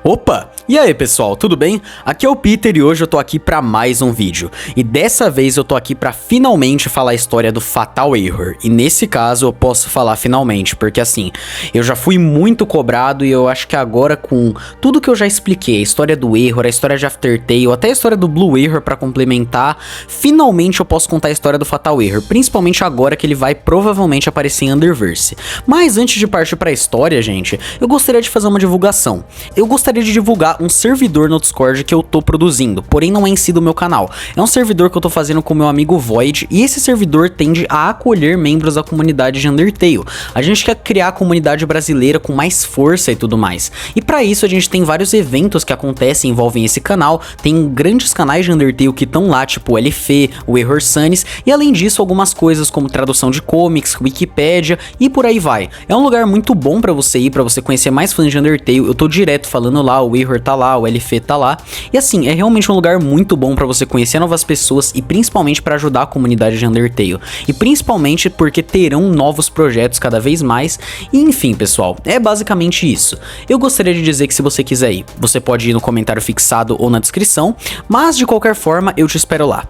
Opa! E aí pessoal, tudo bem? Aqui é o Peter e hoje eu tô aqui pra mais um vídeo. E dessa vez eu tô aqui pra finalmente falar a história do Fatal Error. E nesse caso eu posso falar finalmente, porque assim, eu já fui muito cobrado e eu acho que agora com tudo que eu já expliquei, a história do Error, a história de Aftertale, até a história do Blue Error pra complementar, finalmente eu posso contar a história do Fatal Error, principalmente agora que ele vai provavelmente aparecer em Underverse. Mas antes de partir pra história, gente, eu gostaria de fazer uma divulgação. Eu gostaria de divulgar um servidor no Discord que eu tô produzindo, porém não é em si do meu canal. É um servidor que eu tô fazendo com meu amigo Void, e esse servidor tende a acolher membros da comunidade de Undertale. A gente quer criar a comunidade brasileira com mais força e tudo mais. E pra isso a gente tem vários eventos que acontecem e envolvem esse canal, tem grandes canais de Undertale que estão lá, tipo o LF, o Error Sunnis, e além disso algumas coisas como tradução de comics, Wikipédia e por aí vai. É um lugar muito bom pra você ir, pra você conhecer mais fãs de Undertale. Eu tô direto falando lá, o Error tá lá, o LF tá lá. E assim, é realmente um lugar muito bom pra você conhecer novas pessoas e principalmente pra ajudar a comunidade de Undertale. E principalmente porque terão novos projetos cada vez mais. E enfim, pessoal, é basicamente isso. Eu gostaria de dizer que se você quiser ir, você pode ir no comentário fixado ou na descrição, mas de qualquer forma eu te espero lá.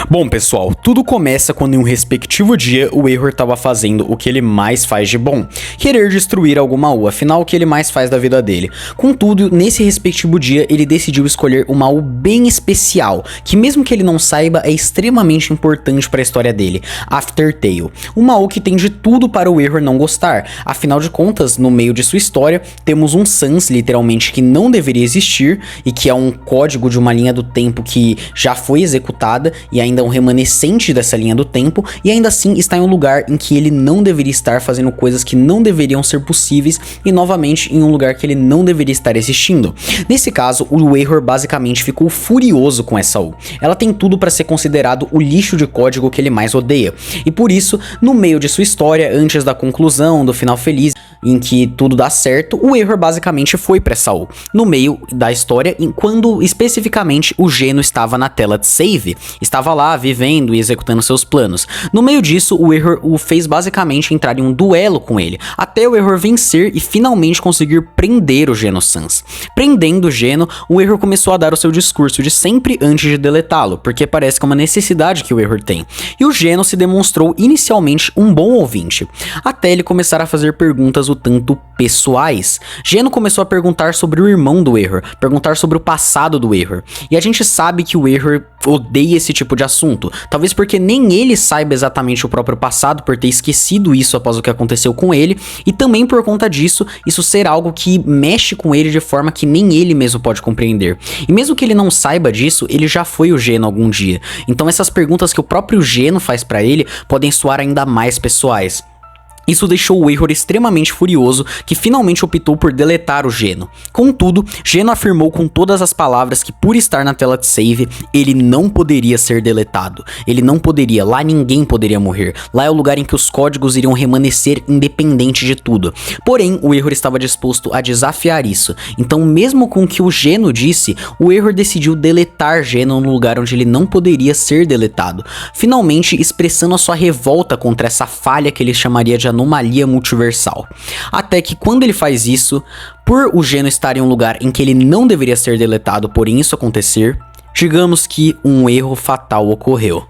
Bom pessoal, tudo começa quando em um respectivo dia o Error estava fazendo o que ele mais faz de bom, querer destruir alguma U, afinal o que ele mais faz da vida dele. Contudo, nesse respectivo dia ele decidiu escolher uma U bem especial, que mesmo que ele não saiba é extremamente importante para a história dele, Aftertale. Uma U que tem de tudo para o Error não gostar, afinal de contas, no meio de sua história, temos um Sans literalmente que não deveria existir e que é um código de uma linha do tempo que já foi executada e ainda um remanescente dessa linha do tempo, e ainda assim está em um lugar em que ele não deveria estar fazendo coisas que não deveriam ser possíveis e novamente em um lugar que ele não deveria estar existindo. Nesse caso, o Error basicamente ficou furioso com essa U. Ela tem tudo para ser considerado o lixo de código que ele mais odeia, e por isso, no meio de sua história, antes da conclusão, do final feliz, em que tudo dá certo, o Error basicamente foi pra essa U. No meio da história, quando especificamente o Geno estava na tela de save, estava lá vivendo e executando seus planos. No meio disso, o Error o fez basicamente entrar em um duelo com ele, até o Error vencer e finalmente conseguir prender o Geno Sans. Prendendo o Geno, o Error começou a dar o seu discurso de sempre antes de deletá-lo, porque parece que é uma necessidade que o Error tem. E o Geno se demonstrou inicialmente um bom ouvinte, até ele começar a fazer perguntas o tanto pessoais. Geno começou a perguntar sobre o irmão do Error, perguntar sobre o passado do Error, e a gente sabe que o Error odeia esse tipo de assunto, talvez porque nem ele saiba exatamente o próprio passado por ter esquecido isso após o que aconteceu com ele, e também por conta disso, isso ser algo que mexe com ele de forma que nem ele mesmo pode compreender. E mesmo que ele não saiba disso, ele já foi o Geno algum dia, então essas perguntas que o próprio Geno faz pra ele podem soar ainda mais pessoais. Isso deixou o Error extremamente furioso, que finalmente optou por deletar o Geno. Contudo, Geno afirmou com todas as palavras que por estar na tela de save, ele não poderia ser deletado. Ele não poderia, lá ninguém poderia morrer. Lá é o lugar em que os códigos iriam remanescer independente de tudo. Porém, o Error estava disposto a desafiar isso. Então, mesmo com o que o Geno disse, o Error decidiu deletar Geno no lugar onde ele não poderia ser deletado. Finalmente, expressando a sua revolta contra essa falha que ele chamaria de anomalia multiversal. Até que quando ele faz isso, por o Geno estar em um lugar em que ele não deveria ser deletado, porém isso acontecer, digamos que um erro fatal ocorreu.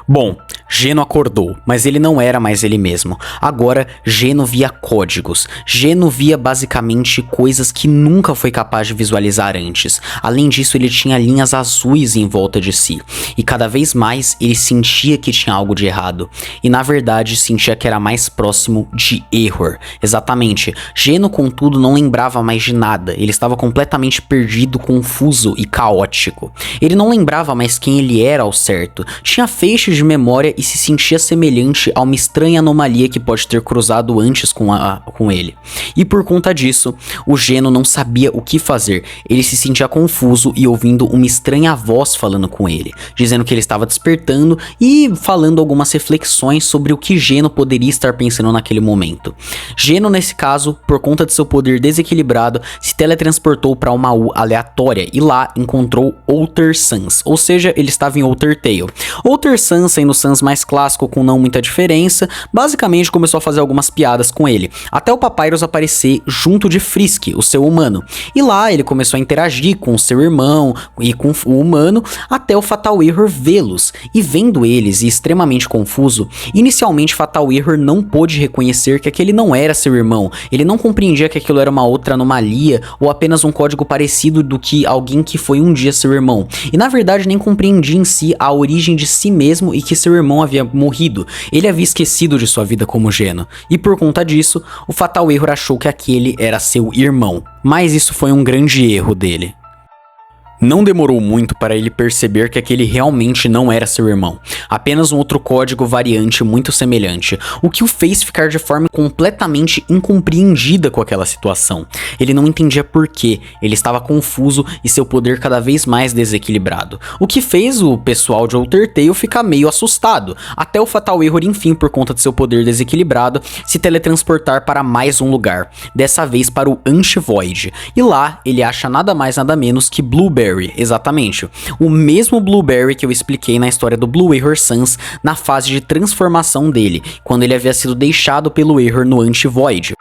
Bom, Geno acordou, mas ele não era mais ele mesmo. Agora, Geno via códigos. Geno via basicamente coisas que nunca foi capaz de visualizar antes. Além disso, ele tinha linhas azuis em volta de si. E cada vez mais, ele sentia que tinha algo de errado. E na verdade, sentia que era mais próximo de Error. Exatamente. Geno, contudo, não lembrava mais de nada. Ele estava completamente perdido, confuso e caótico. Ele não lembrava mais quem ele era ao certo. Tinha feixes de memória e se sentia semelhante a uma estranha anomalia que pode ter cruzado antes com ele. E por conta disso, o Geno não sabia o que fazer. Ele se sentia confuso e ouvindo uma estranha voz falando com ele, dizendo que ele estava despertando e falando algumas reflexões sobre o que Geno poderia estar pensando naquele momento. Geno, nesse caso, por conta de seu poder desequilibrado, se teletransportou para uma U aleatória e lá encontrou Outer Sans, ou seja, ele estava em Outer Tale. Outer Sans Sans, sendo o Sans mais clássico com não muita diferença, basicamente começou a fazer algumas piadas com ele, até o Papyrus aparecer junto de Frisk, o seu humano. E lá ele começou a interagir com o seu irmão e com o humano, até o Fatal Error vê-los. E vendo eles e extremamente confuso, inicialmente Fatal Error não pôde reconhecer que aquele não era seu irmão, ele não compreendia que aquilo era uma outra anomalia ou apenas um código parecido do que alguém que foi um dia seu irmão, e na verdade nem compreendia em si a origem de si mesmo e que seu irmão havia morrido. Ele havia esquecido de sua vida como Geno, e por conta disso, o Fatal Error achou que aquele era seu irmão, mas isso foi um grande erro dele. Não demorou muito para ele perceber que aquele realmente não era seu irmão, apenas um outro código variante muito semelhante, o que o fez ficar de forma completamente incompreendida com aquela situação. Ele não entendia por quê, ele estava confuso e seu poder cada vez mais desequilibrado, o que fez o pessoal de Outer Tail ficar meio assustado, até o Fatal Error enfim, por conta de seu poder desequilibrado, se teletransportar para mais um lugar, dessa vez para o Anti-Void, e lá ele acha nada mais nada menos que Blueberry. Exatamente, o mesmo Blueberry que eu expliquei na história do Blue Error Sans na fase de transformação dele, quando ele havia sido deixado pelo Error no Anti-Void.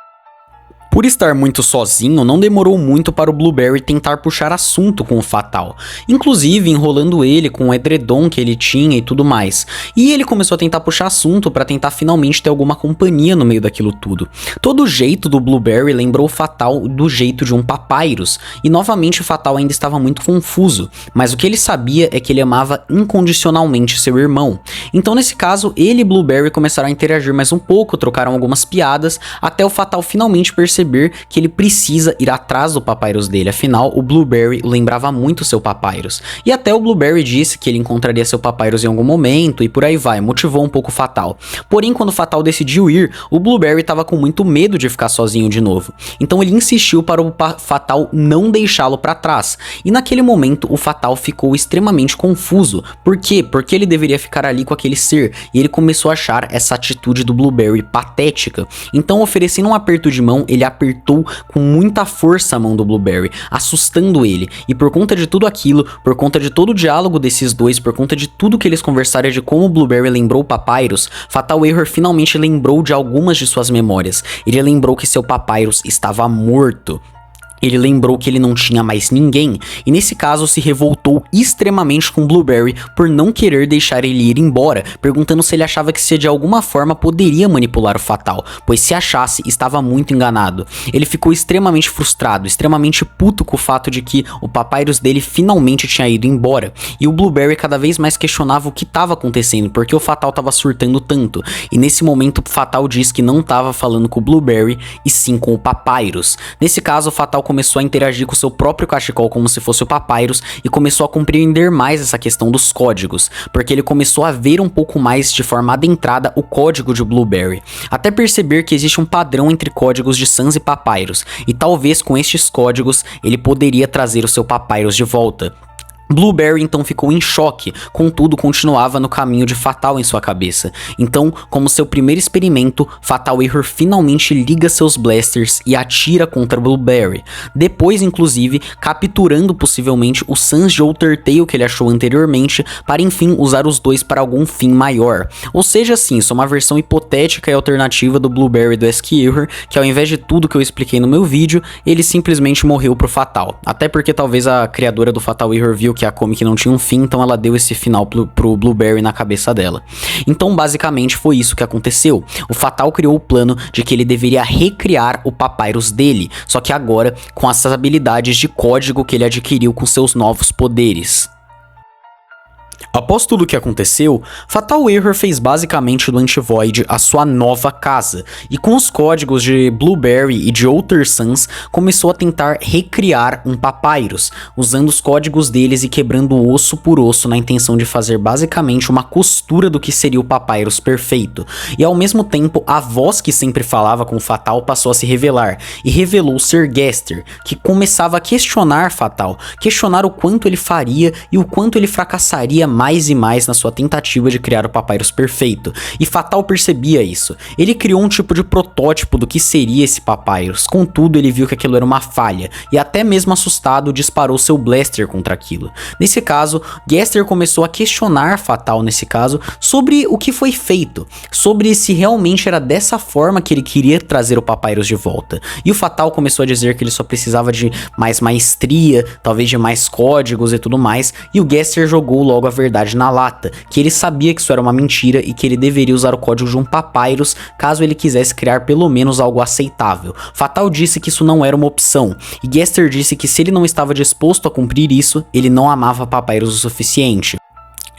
Por estar muito sozinho, não demorou muito para o Blueberry tentar puxar assunto com o Fatal, inclusive enrolando ele com o edredom que ele tinha e tudo mais. E ele começou a tentar puxar assunto para tentar finalmente ter alguma companhia no meio daquilo tudo. Todo o jeito do Blueberry lembrou o Fatal do jeito de um Papyrus, e novamente o Fatal ainda estava muito confuso, mas o que ele sabia é que ele amava incondicionalmente seu irmão. Então nesse caso, ele e Blueberry começaram a interagir mais um pouco, trocaram algumas piadas, até o Fatal finalmente perceber que ele precisa ir atrás do Papyrus dele, afinal o Blueberry lembrava muito seu Papyrus, e até o Blueberry disse que ele encontraria seu Papyrus em algum momento e por aí vai, motivou um pouco o Fatal. Porém, quando o Fatal decidiu ir, o Blueberry estava com muito medo de ficar sozinho de novo, então ele insistiu para o Fatal não deixá-lo para trás, e naquele momento o Fatal ficou extremamente confuso. Por quê? Porque ele deveria ficar ali com aquele ser, e ele começou a achar essa atitude do Blueberry patética. Então, oferecendo um aperto de mão, ele apertou com muita força a mão do Blueberry, assustando ele, e por conta de tudo aquilo, por conta de todo o diálogo desses dois, por conta de tudo que eles conversaram de como o Blueberry lembrou o Papyrus, Fatal Error finalmente lembrou de algumas de suas memórias. Ele lembrou que seu Papyrus estava morto. Ele lembrou que ele não tinha mais ninguém, e nesse caso se revoltou extremamente com Blueberry por não querer deixar ele ir embora, perguntando se ele achava que se de alguma forma poderia manipular o Fatal, pois se achasse, estava muito enganado. Ele ficou extremamente frustrado, extremamente puto com o fato de que o Papyrus dele finalmente tinha ido embora, e o Blueberry cada vez mais questionava o que estava acontecendo, porque o Fatal estava surtando tanto, e nesse momento o Fatal diz que não estava falando com o Blueberry, e sim com o Papyrus. Nesse caso, o Fatal começou a interagir com seu próprio cachecol como se fosse o Papyrus e começou a compreender mais essa questão dos códigos, porque ele começou a ver um pouco mais de forma adentrada o código de Blueberry, até perceber que existe um padrão entre códigos de Sans e Papyrus, e talvez com estes códigos ele poderia trazer o seu Papyrus de volta. Blueberry então ficou em choque, contudo continuava no caminho de Fatal em sua cabeça. Então, como seu primeiro experimento, Fatal Error finalmente liga seus blasters e atira contra Blueberry, depois inclusive capturando possivelmente o Sans de Outer Tail que ele achou anteriormente, para enfim usar os dois para algum fim maior. Ou seja, sim, isso é uma versão hipotética e alternativa do Blueberry do Esk-Error, que ao invés de tudo que eu expliquei no meu vídeo, ele simplesmente morreu pro Fatal, até porque talvez a criadora do Fatal Error viu que a comic não tinha um fim, então ela deu esse final pro Blueberry na cabeça dela. Então basicamente foi isso que aconteceu. O Fatal criou o plano de que ele deveria recriar o Papyrus dele, só que agora com essas habilidades de código que ele adquiriu com seus novos poderes. Após tudo o que aconteceu, Fatal Error fez basicamente do Anti-Void a sua nova casa, e com os códigos de Blueberry e de Outer Sans, começou a tentar recriar um Papyrus, usando os códigos deles e quebrando osso por osso na intenção de fazer basicamente uma costura do que seria o Papyrus perfeito. E ao mesmo tempo, a voz que sempre falava com o Fatal passou a se revelar, e revelou ser Gaster, que começava a questionar Fatal, questionar o quanto ele faria e o quanto ele fracassaria mais mais e mais na sua tentativa de criar o Papyrus perfeito, e Fatal percebia isso. Ele criou um tipo de protótipo do que seria esse Papyrus, contudo ele viu que aquilo era uma falha, e até mesmo assustado disparou seu blaster contra aquilo. Nesse caso, Gaster começou a questionar Fatal nesse caso sobre o que foi feito, sobre se realmente era dessa forma que ele queria trazer o Papyrus de volta. E o Fatal começou a dizer que ele só precisava de mais maestria, talvez de mais códigos e tudo mais, e o Gaster jogou logo a verdade na lata, que ele sabia que isso era uma mentira e que ele deveria usar o código de um Papyrus caso ele quisesse criar pelo menos algo aceitável. Fatal disse que isso não era uma opção, e Gaster disse que se ele não estava disposto a cumprir isso, ele não amava Papyrus o suficiente.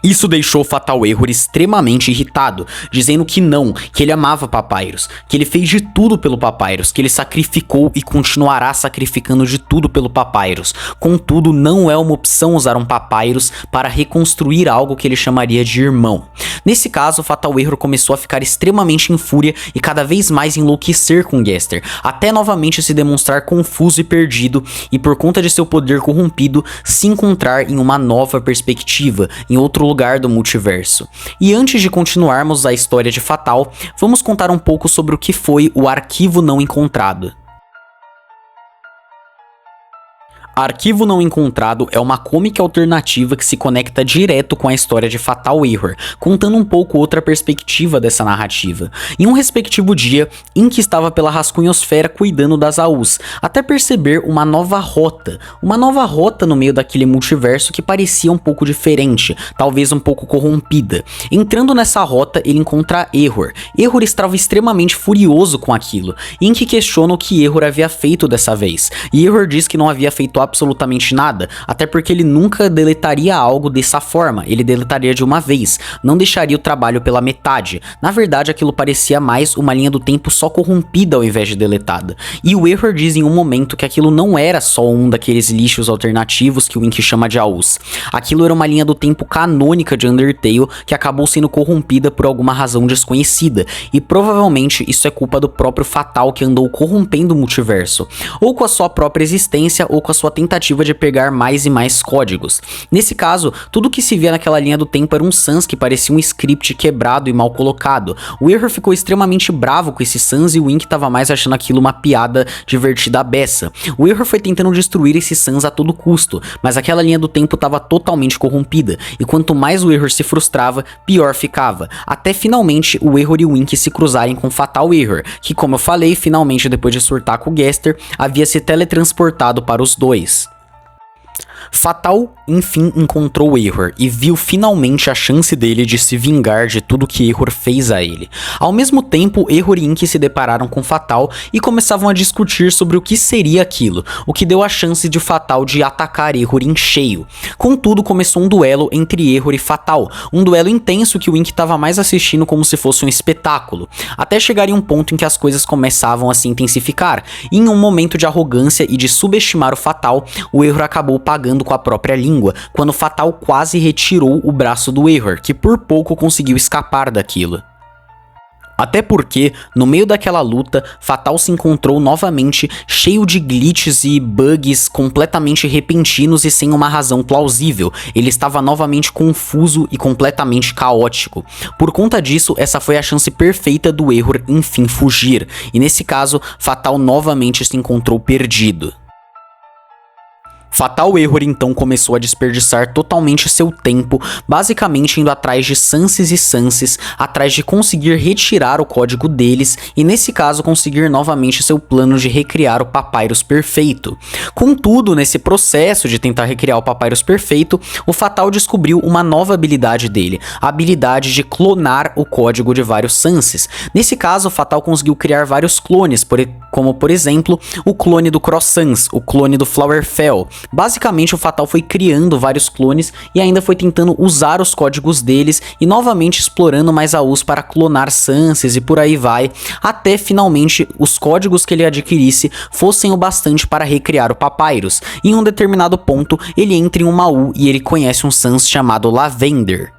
Isso deixou Fatal Error extremamente irritado, dizendo que não, que ele amava Papyrus, que ele fez de tudo pelo Papyrus, que ele sacrificou e continuará sacrificando de tudo pelo Papyrus. Contudo, não é uma opção usar um Papyrus para reconstruir algo que ele chamaria de irmão. Nesse caso, Fatal Error começou a ficar extremamente em fúria e cada vez mais enlouquecer com Gaster, até novamente se demonstrar confuso e perdido, e por conta de seu poder corrompido, se encontrar em uma nova perspectiva, em outro lugar do multiverso. E antes de continuarmos a história de Fatal, vamos contar um pouco sobre o que foi o Arquivo Não Encontrado. Arquivo Não Encontrado é uma comic alternativa que se conecta direto com a história de Fatal Error, contando um pouco outra perspectiva dessa narrativa. Em um respectivo dia, Ink estava pela rascunhosfera cuidando das AUs, até perceber uma nova rota no meio daquele multiverso que parecia um pouco diferente, talvez um pouco corrompida. Entrando nessa rota, ele encontra Error. Error estava extremamente furioso com aquilo. Ink questiona o que Error havia feito dessa vez, e Error diz que não havia feito absolutamente nada, até porque ele nunca deletaria algo dessa forma, ele deletaria de uma vez, não deixaria o trabalho pela metade. Na verdade, aquilo parecia mais uma linha do tempo só corrompida ao invés de deletada. E o Error diz em um momento que aquilo não era só um daqueles lixos alternativos que o Ink chama de AUs. Aquilo era uma linha do tempo canônica de Undertale que acabou sendo corrompida por alguma razão desconhecida, e provavelmente isso é culpa do próprio Fatal que andou corrompendo o multiverso, ou com a sua própria existência ou com a sua tentativa de pegar mais e mais códigos. Nesse caso, tudo que se via naquela linha do tempo era um sans que parecia um script quebrado e mal colocado. O Error ficou extremamente bravo com esse sans e o Ink tava mais achando aquilo uma piada divertida à beça. O Error foi tentando destruir esse sans a todo custo, mas aquela linha do tempo tava totalmente corrompida, e quanto mais o Error se frustrava, pior ficava, até finalmente o Error e o Ink se cruzarem com Fatal Error, que, como eu falei, finalmente depois de surtar com o Gaster, havia se teletransportado para os dois. Fatal, enfim, encontrou Error e viu finalmente a chance dele de se vingar de tudo que Error fez a ele. Ao mesmo tempo, Error e Ink se depararam com Fatal e começavam a discutir sobre o que seria aquilo, o que deu a chance de Fatal de atacar Error em cheio. Contudo, começou um duelo entre Error e Fatal, um duelo intenso que o Ink estava mais assistindo como se fosse um espetáculo, até chegar em um ponto em que as coisas começavam a se intensificar, e em um momento de arrogância e de subestimar o Fatal, o Error acabou pagando com a própria língua, quando Fatal quase retirou o braço do Error, que por pouco conseguiu escapar daquilo. Até porque, no meio daquela luta, Fatal se encontrou novamente cheio de glitches e bugs completamente repentinos e sem uma razão plausível. Ele estava novamente confuso e completamente caótico. Por conta disso, essa foi a chance perfeita do Error enfim fugir, e nesse caso, Fatal novamente se encontrou perdido. Fatal Error então começou a desperdiçar totalmente seu tempo, basicamente indo atrás de Sanses e Sanses, atrás de conseguir retirar o código deles e nesse caso conseguir novamente seu plano de recriar o Papyrus perfeito. Contudo, nesse processo de tentar recriar o Papyrus perfeito, o Fatal descobriu uma nova habilidade dele, a habilidade de clonar o código de vários Sanses. Nesse caso, o Fatal conseguiu criar vários clones, como por exemplo, o clone do Cross Sans, o clone do Flowerfell. Basicamente, o Fatal foi criando vários clones e ainda foi tentando usar os códigos deles e novamente explorando mais AUs para clonar Sanses e por aí vai, até finalmente os códigos que ele adquirisse fossem o bastante para recriar o Papyrus. Em um determinado ponto, ele entra em uma AU e ele conhece um Sans chamado Lavender.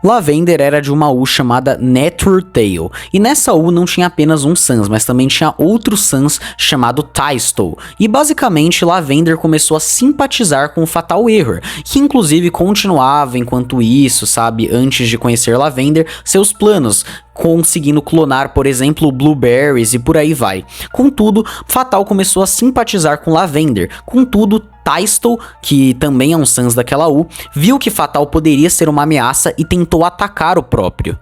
Lavender era de uma U chamada Naturtail, e nessa U não tinha apenas um Sans, mas também tinha outro Sans chamado Tystle, e basicamente Lavender começou a simpatizar com o Fatal Error, que inclusive continuava enquanto isso, sabe, antes de conhecer Lavender, seus planos, conseguindo clonar, por exemplo, Blueberries e por aí vai. Contudo, Fatal começou a simpatizar com Lavender, contudo, Tystle, que também é um Sans daquela U, viu que Fatal poderia ser uma ameaça e tentou atacar o próprio.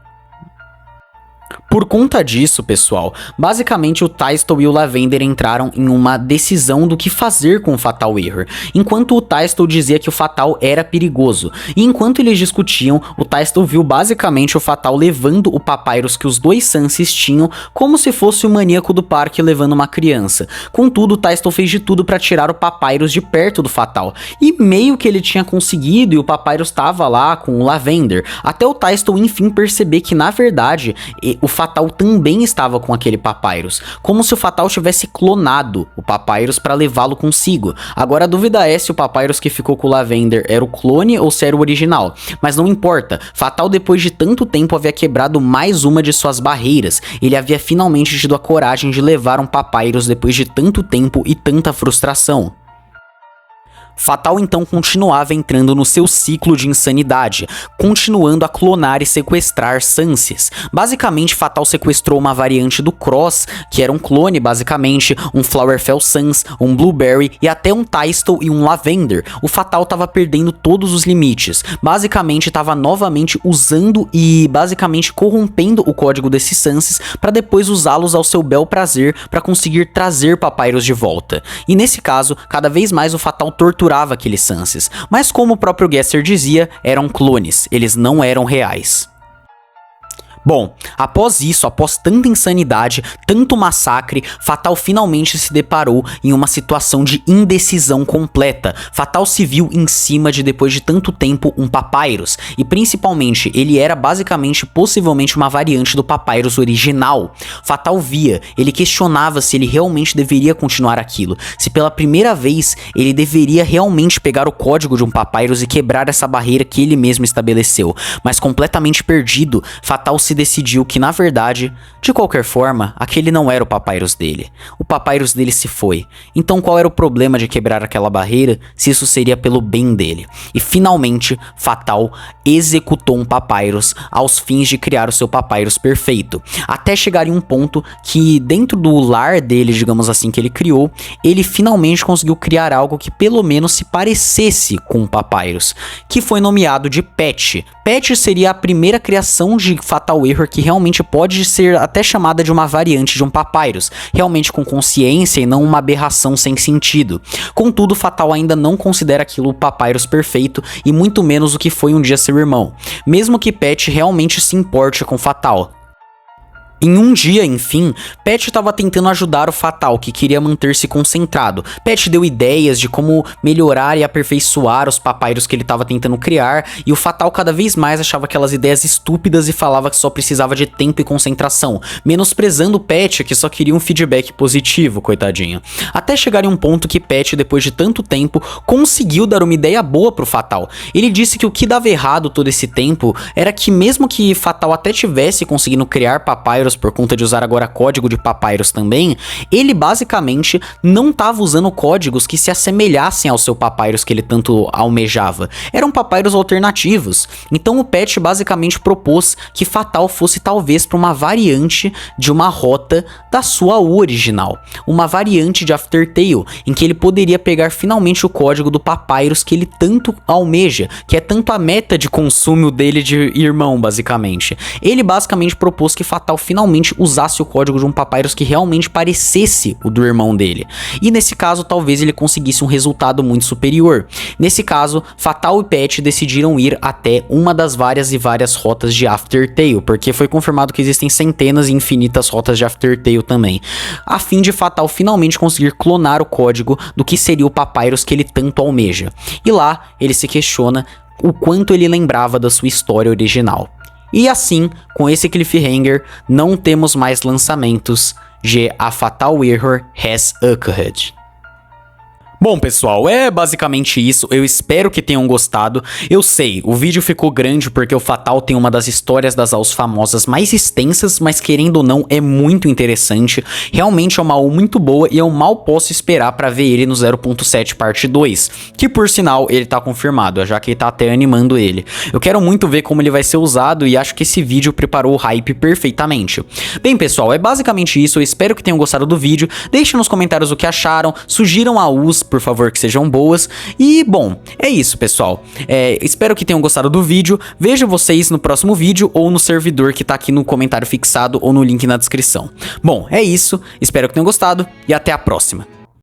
Por conta disso, pessoal, basicamente o Tystle e o Lavender entraram em uma decisão do que fazer com o Fatal Error, enquanto o Tystle dizia que o Fatal era perigoso, e enquanto eles discutiam, o Tystle viu basicamente o Fatal levando o Papyrus que os dois Sanses tinham, como se fosse o maníaco do parque levando uma criança. Contudo, o Tystle fez de tudo para tirar o Papyrus de perto do Fatal, e meio que ele tinha conseguido e o Papyrus estava lá com o Lavender, até o Tystle enfim perceber que na verdade o Fatal também estava com aquele Papyrus, como se o Fatal tivesse clonado o Papyrus para levá-lo consigo. Agora a dúvida é se o Papyrus que ficou com o Lavender era o clone ou se era o original, mas não importa, Fatal depois de tanto tempo havia quebrado mais uma de suas barreiras, ele havia finalmente tido a coragem de levar um Papyrus depois de tanto tempo e tanta frustração. Fatal então continuava entrando no seu ciclo de insanidade, continuando a clonar e sequestrar Sanses. Basicamente, Fatal sequestrou uma variante do Cross, que era um clone basicamente, um Flowerfell Sans, um Blueberry e até um Tystle e um Lavender. O Fatal estava perdendo todos os limites, basicamente estava novamente usando e basicamente corrompendo o código desses Sanses para depois usá-los ao seu bel prazer para conseguir trazer Papyrus de volta. E nesse caso, cada vez mais o Fatal torturava aqueles Sanses, mas como o próprio Gesser dizia, eram clones, eles não eram reais. Bom, após isso, após tanta insanidade, tanto massacre, Fatal finalmente se deparou em uma situação de indecisão completa. Fatal se viu em cima de, depois de tanto tempo, um Papyrus, e principalmente, ele era basicamente, possivelmente uma variante do Papyrus original. Fatal via, ele questionava se ele realmente deveria continuar aquilo, se pela primeira vez ele deveria realmente pegar o código de um Papyrus e quebrar essa barreira que ele mesmo estabeleceu, mas completamente perdido, Fatal se decidiu que, na verdade, de qualquer forma, aquele não era o Papyrus dele. O Papyrus dele se foi. Então qual era o problema de quebrar aquela barreira se isso seria pelo bem dele? E finalmente, Fatal executou um Papyrus aos fins de criar o seu Papyrus perfeito. Até chegar em um ponto que dentro do lar dele, digamos assim, que ele criou, ele finalmente conseguiu criar algo que pelo menos se parecesse com o Papyrus, que foi nomeado de Pet. Pet seria a primeira criação de Fatal Error que realmente pode ser até chamada de uma variante de um Papyrus, realmente com consciência e não uma aberração sem sentido. Contudo, Fatal ainda não considera aquilo o Papyrus perfeito e muito menos o que foi um dia seu irmão, mesmo que Pet realmente se importe com Fatal. Em um dia, enfim, Pet estava tentando ajudar o Fatal, que queria manter-se concentrado. Pet deu ideias de como melhorar e aperfeiçoar os Papyrus que ele estava tentando criar, e o Fatal cada vez mais achava aquelas ideias estúpidas e falava que só precisava de tempo e concentração, menosprezando Pet, que só queria um feedback positivo, coitadinho. Até chegar em um ponto que Pet, depois de tanto tempo, conseguiu dar uma ideia boa pro Fatal. Ele disse que o que dava errado todo esse tempo era que mesmo que Fatal até tivesse conseguindo criar Papyrus por conta de usar agora código de Papyrus também, ele basicamente não estava usando códigos que se assemelhassem ao seu Papyrus que ele tanto almejava. Eram Papyrus alternativos. Então o Pet basicamente propôs que Fatal fosse talvez para uma variante de uma rota da sua U original. Uma variante de Aftertale, em que ele poderia pegar finalmente o código do Papyrus que ele tanto almeja, que é tanto a meta de consumo dele de irmão, basicamente. Ele basicamente propôs que Fatal finalmente usasse o código de um Papyrus que realmente parecesse o do irmão dele. E nesse caso, talvez ele conseguisse um resultado muito superior. Nesse caso, Fatal e Pet decidiram ir até uma das várias rotas de Aftertale, porque foi confirmado que existem centenas e infinitas rotas de Aftertale também, a fim de Fatal finalmente conseguir clonar o código do que seria o Papyrus que ele tanto almeja. E lá, ele se questiona o quanto ele lembrava da sua história original. E assim, com esse cliffhanger, não temos mais lançamentos de A Fatal Error Has Occurred. Bom, pessoal, é basicamente isso. Eu espero que tenham gostado. Eu sei, o vídeo ficou grande porque o Fatal tem uma das histórias das AWs famosas mais extensas, mas querendo ou não, é muito interessante. Realmente é uma AW muito boa e eu mal posso esperar pra ver ele no 0.7 parte 2, que por sinal ele tá confirmado, já que ele tá até animando ele. Eu quero muito ver como ele vai ser usado e acho que esse vídeo preparou o hype perfeitamente. Bem, pessoal, é basicamente isso. Eu espero que tenham gostado do vídeo. Deixem nos comentários o que acharam, sugiram AWs, por favor, que sejam boas. E, bom, é isso, pessoal. Espero que tenham gostado do vídeo. Vejo vocês no próximo vídeo ou no servidor que tá aqui no comentário fixado ou no link na descrição. Bom, é isso. Espero que tenham gostado e até a próxima.